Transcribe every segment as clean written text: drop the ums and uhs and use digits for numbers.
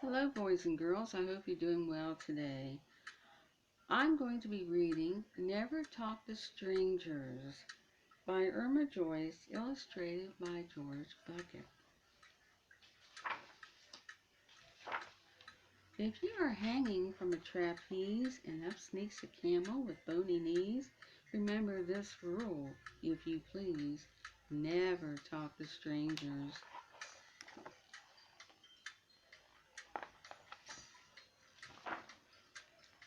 Hello, boys and girls. I hope you're doing well today. I'm going to be reading Never Talk to Strangers by Irma Joyce, illustrated by George Bucket. If you are hanging from a trapeze and up sneaks a camel with bony knees, remember this rule, if you please. Never talk to strangers.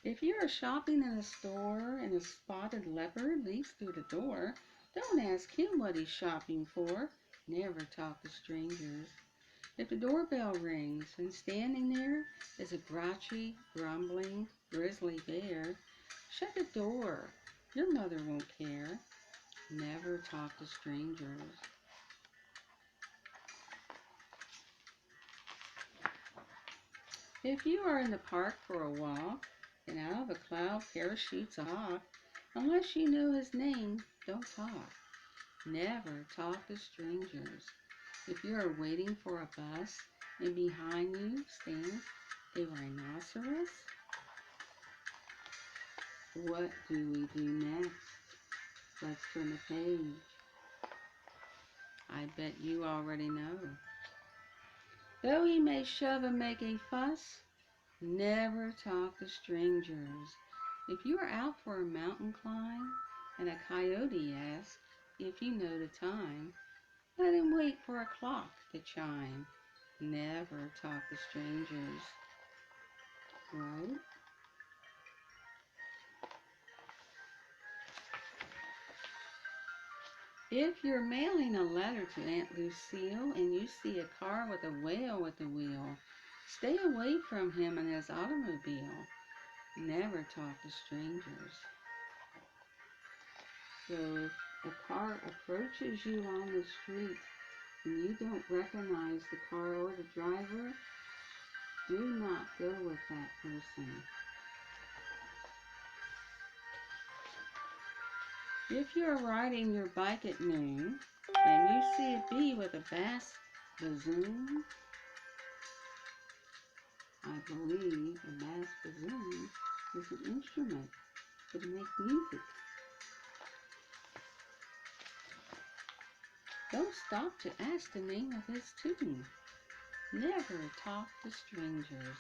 If you are shopping in a store and a spotted leopard leaps through the door, don't ask him what he's shopping for. Never talk to strangers. If the doorbell rings and standing there is a grouchy, grumbling, grizzly bear, shut the door. Your mother won't care. Never talk to strangers. If you are in the park for a walk and out of a cloud parachutes a hawk, unless you know his name, don't talk. Never talk to strangers. If you are waiting for a bus and behind you stands a rhinoceros, what do we do next? Let's turn the page. I bet you already know. Though he may shove and make a fuss, never talk to strangers. If you are out for a mountain climb and a coyote asks if you know the time, let him wait for a clock to chime. Never talk to strangers. Right? If you're mailing a letter to Aunt Lucille and you see a car with a whale at the wheel, stay away from him and his automobile. Never talk to strangers. So if a car approaches you on the street and you don't recognize the car or the driver, do not go with that person. If you're riding your bike at noon and you see a bee with a bass bassoon, I believe a bass bassoon is an instrument to make music. Don't stop to ask the name of his tune. Never talk to strangers.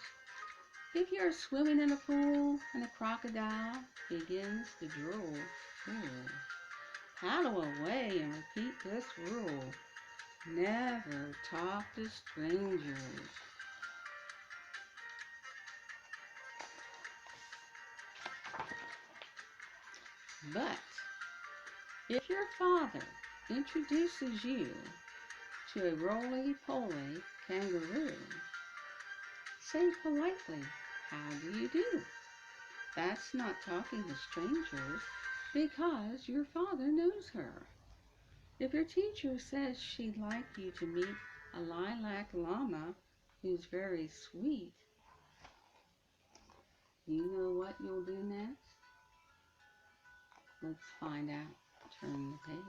If you're swimming in a pool and a crocodile begins to drool, paddle away and repeat this rule. Never talk to strangers. But if your father introduces you to a roly-poly kangaroo, say politely, how do you do? That's not talking to strangers because your father knows her. If your teacher says she'd like you to meet a lilac llama who's very sweet, you know what you'll do next? Let's find out. Turn the page.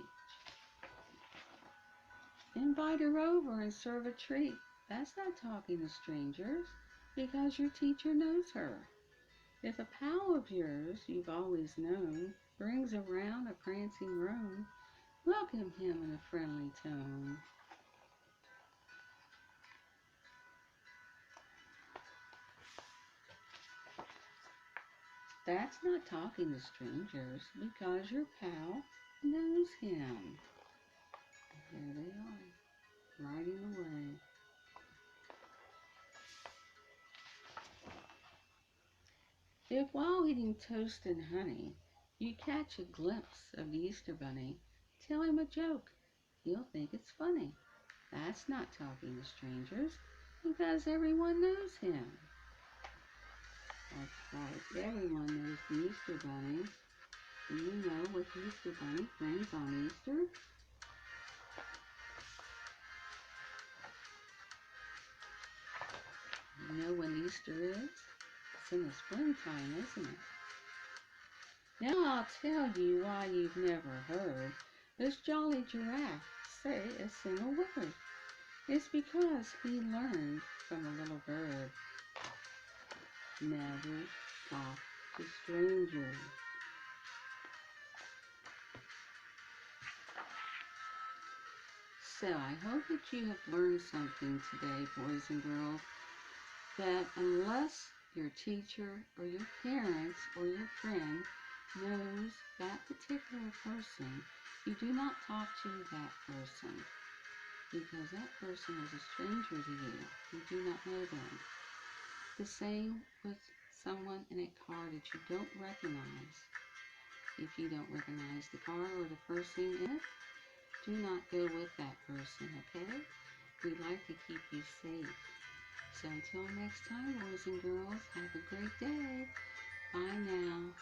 Invite her over and serve a treat. That's not talking to strangers because your teacher knows her. If a pal of yours you've always known brings around a prancing roan, welcome him in a friendly tone. That's not talking to strangers because your pal knows him. There they are, riding away. If while eating toast and honey, you catch a glimpse of the Easter Bunny, tell him a joke. He'll think it's funny. That's not talking to strangers because everyone knows him. That's right, everyone knows the Easter Bunny. Do you know what the Easter Bunny brings on Easter? You know when Easter is? It's in the springtime, isn't it? Now I'll tell you why you've never heard this jolly giraffe say a single word. It's because he learned from a little bird. Never talk to strangers. So I hope that you have learned something today, boys and girls, that unless your teacher or your parents or your friend knows that particular person, you do not talk to that person, because that person is a stranger to you. You do not know them. The same with someone in a car that you don't recognize. If you don't recognize the car or the person in it, do not go with that person, okay? We'd like to keep you safe. So until next time, boys and girls, have a great day. Bye now.